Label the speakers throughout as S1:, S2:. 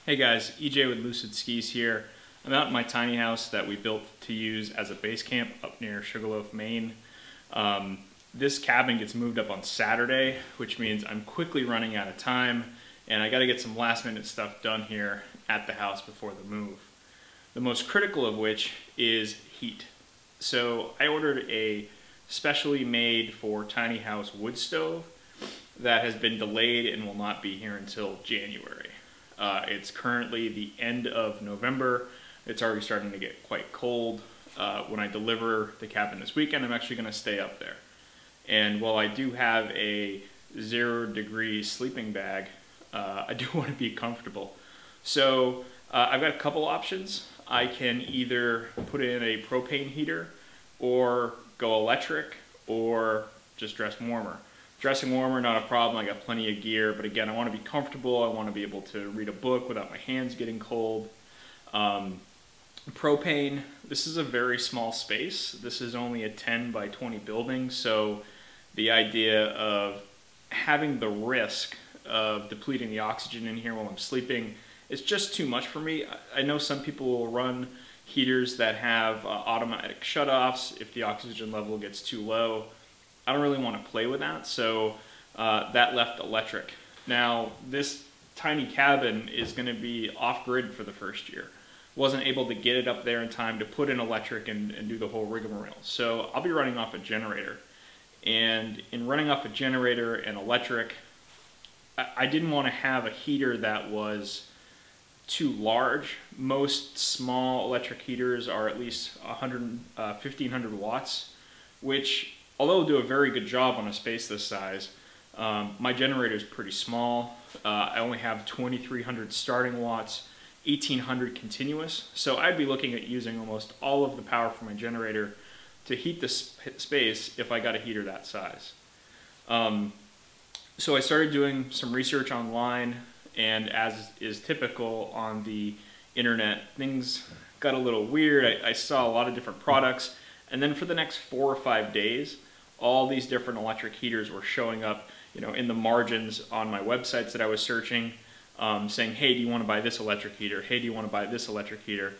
S1: Hey guys, EJ with Lucid Skis here. I'm out in my tiny house that we built to use as a base camp up near Sugarloaf, Maine. This cabin gets moved up on Saturday, which means I'm quickly running out of time and I gotta get some last minute stuff done here at the house before the move. The most critical of which is heat. So I ordered a specially made for tiny house wood stove that has been delayed and will not be here until January. It's currently the end of November. It's already starting to get quite cold. When I deliver the cabin this weekend, I'm actually going to stay up there. And while I do have a 0-degree sleeping bag, I do want to be comfortable. So I've got a couple options. I can either put in a propane heater or go electric or just dress warmer. Dressing warmer, not a problem. I got plenty of gear, but again, I want to be comfortable. I want to be able to read a book without my hands getting cold. Propane, this is a very small space. This is only a 10 by 20 building, so the idea of having the risk of depleting the oxygen in here while I'm sleeping is just too much for me. I know some people will run heaters that have automatic shutoffs if the oxygen level gets too low. I don't really want to play with that, so that left electric. Now, this tiny cabin is going to be off-grid for the first year. Wasn't able to get it up there in time to put in electric and do the whole rigmarole. So I'll be running off a generator. And in running off a generator and electric, I didn't want to have a heater that was too large. Most small electric heaters are at least 1,500 watts, which, although it'll do a very good job on a space this size, my generator is pretty small. I only have 2,300 starting watts, 1,800 continuous, so I'd be looking at using almost all of the power from my generator to heat the space if I got a heater that size. So I started doing some research online, and as is typical on the internet, things got a little weird. I saw a lot of different products, and then for the next 4 or 5 days, all these different electric heaters were showing up, in the margins on my websites that I was searching, saying, hey, do you want to buy this electric heater? Hey, do you want to buy this electric heater?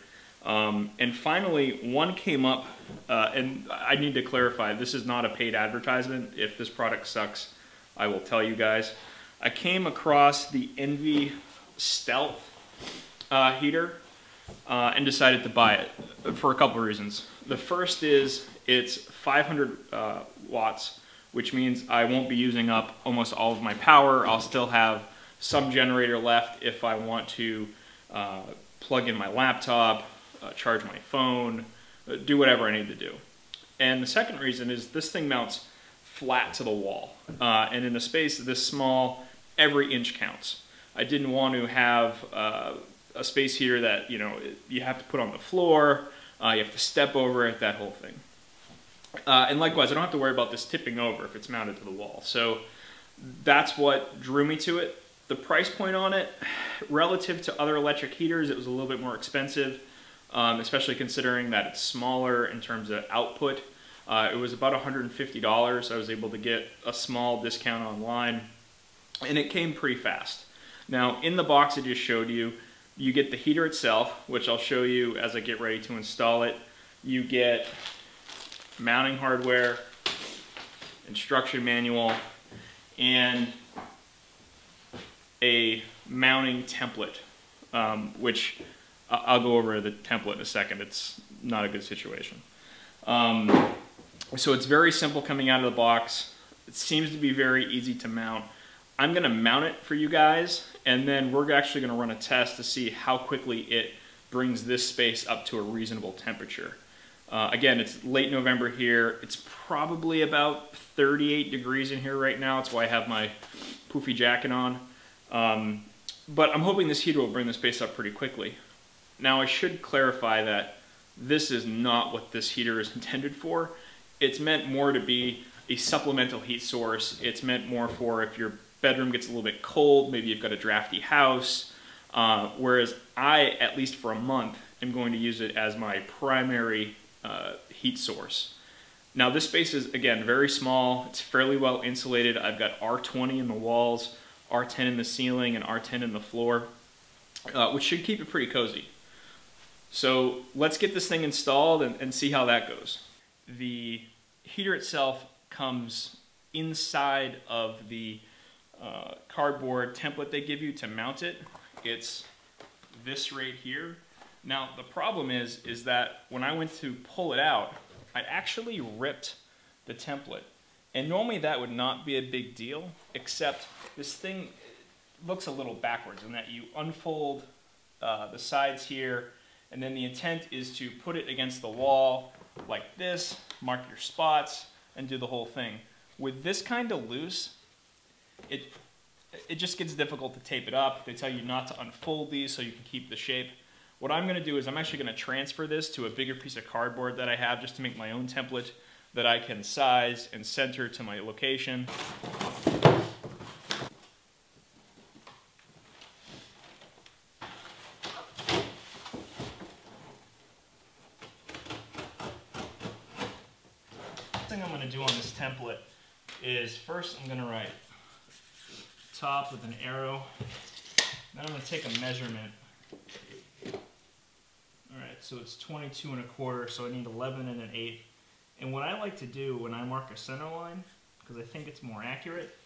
S1: And finally, one came up, and I need to clarify, this is not a paid advertisement. If this product sucks, I will tell you guys. I came across the Envi Stealth Heater and decided to buy it for a couple of reasons. The first is it's 500 watts, which means I won't be using up almost all of my power. I'll still have some generator left if I want to plug in my laptop, charge my phone, do whatever I need to do. And the second reason is this thing mounts flat to the wall. And in a space this small, every inch counts. I didn't want to have a space heater that you have to put on the floor, you have to step over it, that whole thing. And likewise, I don't have to worry about this tipping over if it's mounted to the wall. So that's what drew me to it. The price point on it, relative to other electric heaters, it was a little bit more expensive, especially considering that it's smaller in terms of output. It was about $150. I was able to get a small discount online, and it came pretty fast. Now, in the box I just showed you, you get the heater itself, which I'll show you as I get ready to install it. You get mounting hardware, instruction manual, and a mounting template, which I'll go over the template in a second. It's not a good situation. So it's very simple coming out of the box. It seems to be very easy to mount. I'm going to mount it for you guys, and then we're actually going to run a test to see how quickly it brings this space up to a reasonable temperature. Again, it's late November here. It's probably about 38 degrees in here right now. That's why I have my poofy jacket on. But I'm hoping this heater will bring the space up pretty quickly. Now, I should clarify that this is not what this heater is intended for. It's meant more to be a supplemental heat source. It's meant more for if your bedroom gets a little bit cold, maybe you've got a drafty house, whereas I, at least for a month, am going to use it as my primary heat source. Now this space is, again, very small. It's fairly well insulated. I've got R20 in the walls, R10 in the ceiling, and R10 in the floor. which should keep it pretty cozy. So let's get this thing installed and see how that goes. The heater itself comes inside of the cardboard template they give you to mount it. It's this right here. Now the problem is that when I went to pull it out, I actually ripped the template. And normally that would not be a big deal, except this thing looks a little backwards in that you unfold the sides here, and then the intent is to put it against the wall like this, mark your spots, and do the whole thing. With this kind of loose, it just gets difficult to tape it up. They tell you not to unfold these so you can keep the shape. What I'm going to do is I'm actually going to transfer this to a bigger piece of cardboard that I have just to make my own template that I can size and center to my location. The thing I'm going to do on this template is first I'm going to write top with an arrow, then I'm going to take a measurement. Alright, so it's 22 1/4, so I need 11 1/8. And what I like to do when I mark a center line, because I think it's more accurate,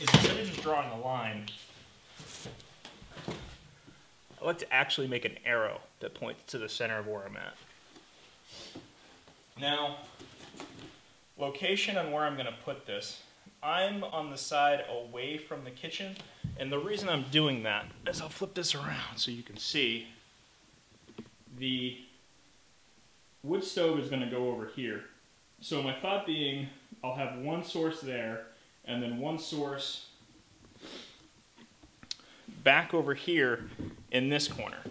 S1: is instead of just drawing a line, I like to actually make an arrow that points to the center of where I'm at. Now, location on where I'm going to put this. I'm on the side away from the kitchen, and the reason I'm doing that is I'll flip this around so you can see the wood stove is going to go over here. So my thought being, I'll have one source there, and then one source back over here in this corner.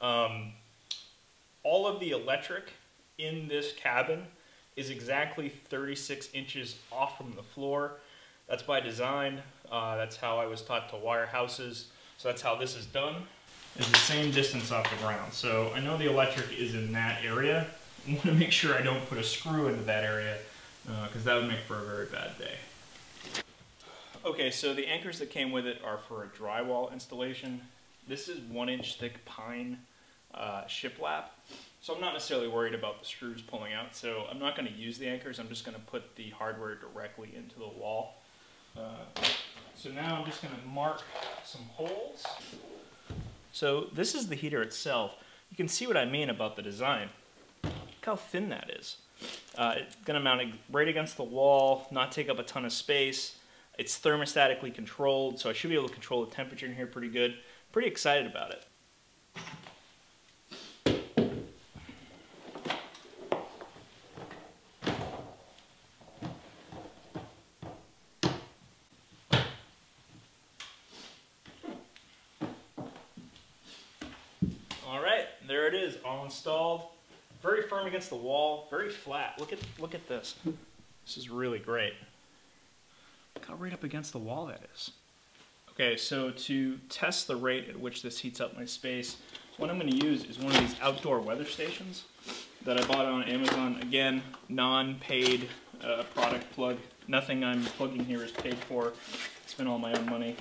S1: All of the electric in this cabin is exactly 36 inches off from the floor. That's by design. That's how I was taught to wire houses. So that's how this is done. It's the same distance off the ground. So I know the electric is in that area. I want to make sure I don't put a screw into that area because that would make for a very bad day. Okay, so the anchors that came with it are for a drywall installation. This is 1-inch thick pine shiplap. So I'm not necessarily worried about the screws pulling out. So I'm not going to use the anchors. I'm just going to put the hardware directly into the wall. So now I'm just going to mark some holes. So this is the heater itself. You can see what I mean about the design. Look how thin that is. It's going to mount right against the wall, not take up a ton of space. It's thermostatically controlled, so I should be able to control the temperature in here pretty good. Pretty excited about it. Alright, there it is, all installed. Very firm against the wall, very flat. Look at this. This is really great. Look how right up against the wall that is. Okay, so to test the rate at which this heats up my space, what I'm going to use is one of these outdoor weather stations that I bought on Amazon. Again, non-paid product plug. Nothing I'm plugging here is paid for. I spent all my own money.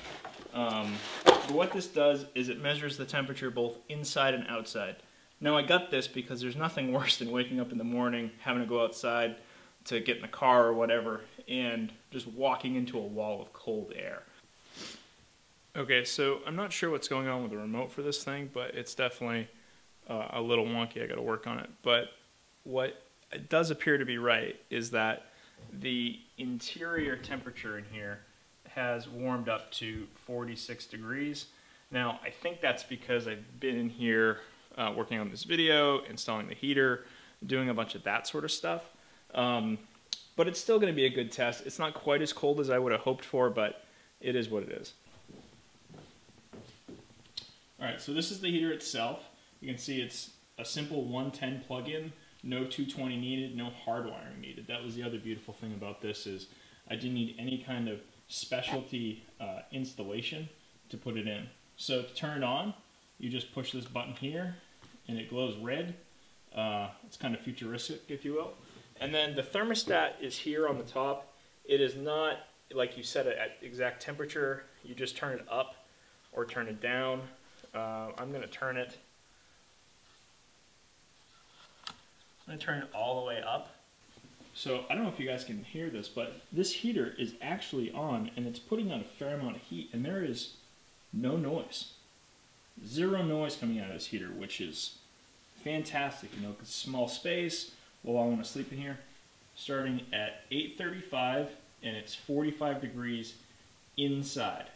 S1: But what this does is it measures the temperature both inside and outside. Now I got this because there's nothing worse than waking up in the morning, having to go outside to get in the car or whatever, and just walking into a wall of cold air. Okay, so I'm not sure what's going on with the remote for this thing, but it's definitely a little wonky. I got to work on it. But what it does appear to be right is that the interior temperature in here has warmed up to 46 degrees. Now, I think that's because I've been in here working on this video, installing the heater, doing a bunch of that sort of stuff. But it's still going to be a good test. It's not quite as cold as I would have hoped for, but it is what it is. Alright, so this is the heater itself. You can see it's a simple 110 plug-in, no 220 needed, no hard wiring needed. That was the other beautiful thing about this is I didn't need any kind of specialty installation to put it in. So to turn it on, you just push this button here and it glows red. It's kind of futuristic, if you will. And then the thermostat is here on the top. It is not like you set it at exact temperature. You just turn it up or turn it down. I'm going to turn it. I'm going to turn it all the way up. So I don't know if you guys can hear this, but this heater is actually on and it's putting out a fair amount of heat, and there is no noise. Zero noise coming out of this heater, which is fantastic, you know, because small space. Well, I want to sleep in here. Starting at 8:35 and it's 45 degrees inside.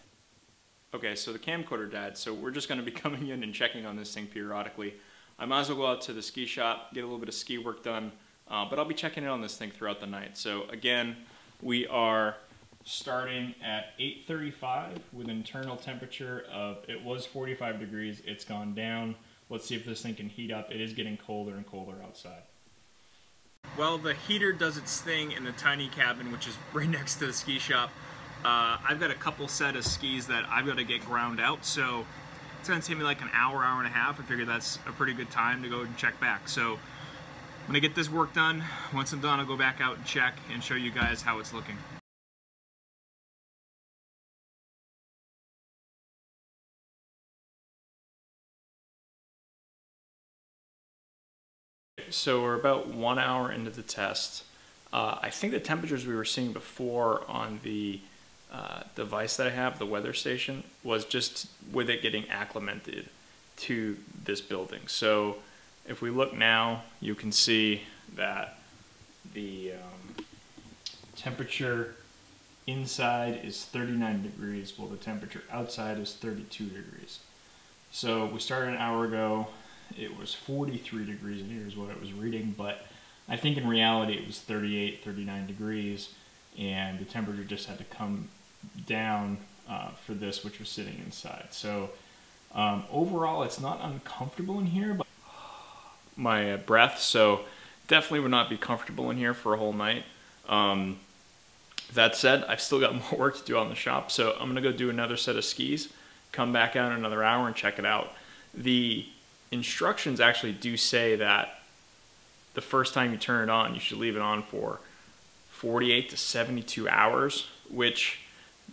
S1: Okay, so the camcorder died, so we're just going to be coming in and checking on this thing periodically. I might as well go out to the ski shop, get a little bit of ski work done, but I'll be checking in on this thing throughout the night. So again, we are starting at 8:35 with an internal temperature of, it was 45 degrees, it's gone down. Let's see if this thing can heat up. It is getting colder and colder outside. Well, the heater does its thing in the tiny cabin, which is right next to the ski shop. I've got a couple set of skis that I've got to get ground out, so it's going to take me like an hour, hour and a half. I figured that's a pretty good time to go and check back. So when I get this work done, once I'm done, I'll go back out and check and show you guys how it's looking. So we're about 1 hour into the test. I think the temperatures we were seeing before on the device that I have, the weather station, was just with it getting acclimated to this building. So if we look now, you can see that the temperature inside is 39 degrees, while the temperature outside is 32 degrees. So we started an hour ago. It was 43 degrees in here is what it was reading, but I think in reality it was 38, 39 degrees, and the temperature just had to come down for this, which was sitting inside. So overall, it's not uncomfortable in here, but my breath, so definitely would not be comfortable in here for a whole night. That said, I've still got more work to do on the shop, so I'm gonna go do another set of skis, come back out in another hour and check it out. The instructions actually do say that the first time you turn it on, you should leave it on for 48 to 72 hours, which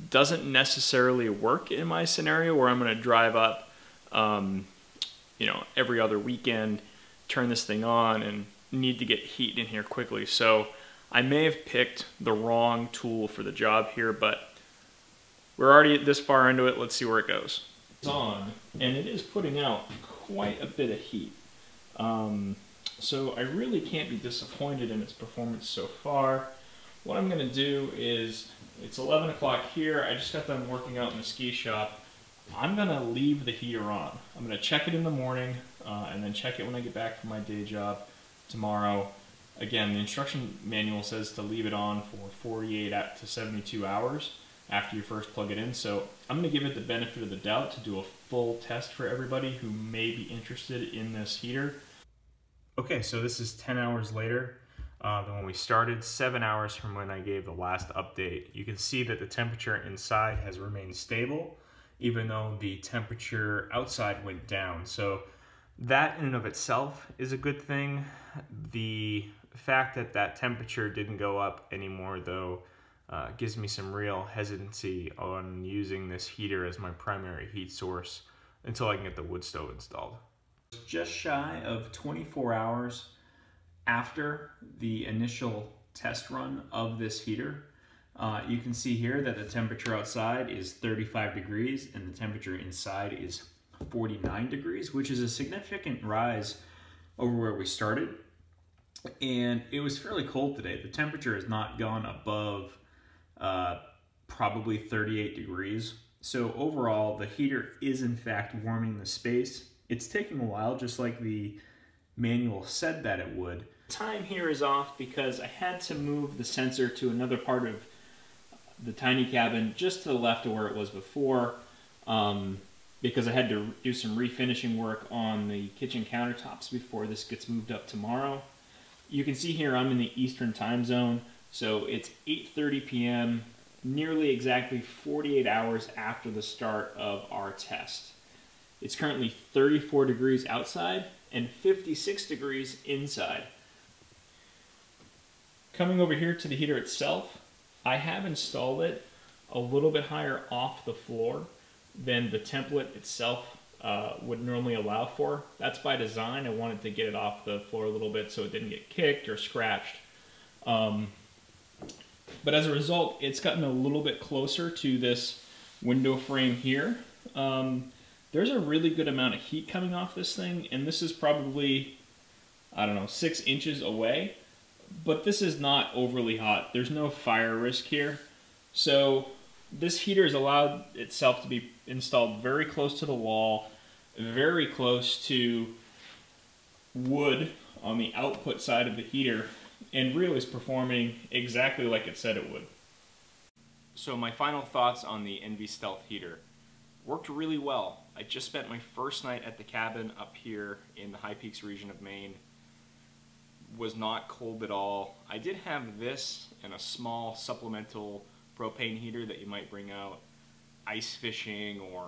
S1: doesn't necessarily work in my scenario where I'm going to drive up, you know, every other weekend, turn this thing on, and need to get heat in here quickly. So I may have picked the wrong tool for the job here, but we're already this far into it. Let's see where it goes. It's on, and it is putting out quite a bit of heat. So I really can't be disappointed in its performance so far. What I'm going to do is, it's 11 o'clock here, I just got done working out in the ski shop. I'm going to leave the heater on. I'm going to check it in the morning, and then check it when I get back from my day job tomorrow. Again, the instruction manual says to leave it on for 48 to 72 hours after you first plug it in. So I'm going to give it the benefit of the doubt to do a full test for everybody who may be interested in this heater. Okay, so this is 10 hours later than when we started, 7 hours from when I gave the last update. You can see that the temperature inside has remained stable, even though the temperature outside went down. So that in and of itself is a good thing. The fact that that temperature didn't go up anymore, though, gives me some real hesitancy on using this heater as my primary heat source until I can get the wood stove installed. Just shy of 24 hours after the initial test run of this heater, you can see here that the temperature outside is 35 degrees and the temperature inside is 49 degrees, which is a significant rise over where we started. And it was fairly cold today. The temperature has not gone above probably 38 degrees. So overall, the heater is in fact warming the space. It's taking a while, just like the manual said that it would. Time here is off because I had to move the sensor to another part of the tiny cabin just to the left of where it was before, because I had to do some refinishing work on the kitchen countertops before this gets moved up tomorrow. You can see here I'm in the Eastern time zone, so it's 8:30 p.m., nearly exactly 48 hours after the start of our test. It's currently 34 degrees outside and 56 degrees inside. Coming over here to the heater itself, I have installed it a little bit higher off the floor than the template itself would normally allow for. That's by design. I wanted to get it off the floor a little bit so it didn't get kicked or scratched. But as a result, it's gotten a little bit closer to this window frame here. There's a really good amount of heat coming off this thing, and this is probably, I don't know, 6 inches away. But this is not overly hot. There's no fire risk here. So this heater has allowed itself to be installed very close to the wall, very close to wood on the output side of the heater, and really is performing exactly like it said it would. So my final thoughts on the Envi Stealth Heater. Worked really well. I just spent my first night at the cabin up here in the High Peaks region of Maine. Was not cold at all. I did have this and a small supplemental propane heater that you might bring out ice fishing or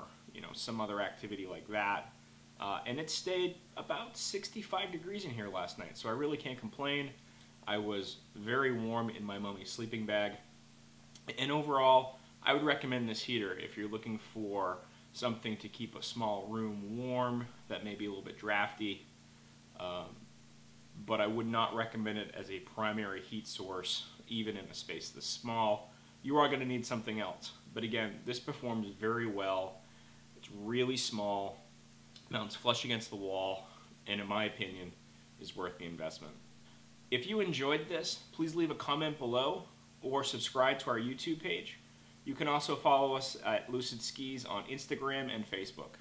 S1: some other activity like that. And it stayed about 65 degrees in here last night, so I really can't complain. I was very warm in my mummy sleeping bag. And overall, I would recommend this heater if you're looking for something to keep a small room warm that may be a little bit drafty. But I would not recommend it as a primary heat source, even in a space this small. You are going to need something else. But again, this performs very well. It's really small, mounts flush against the wall, and in my opinion, is worth the investment. If you enjoyed this, please leave a comment below or subscribe to our YouTube page. You can also follow us at Lucid Skis on Instagram and Facebook.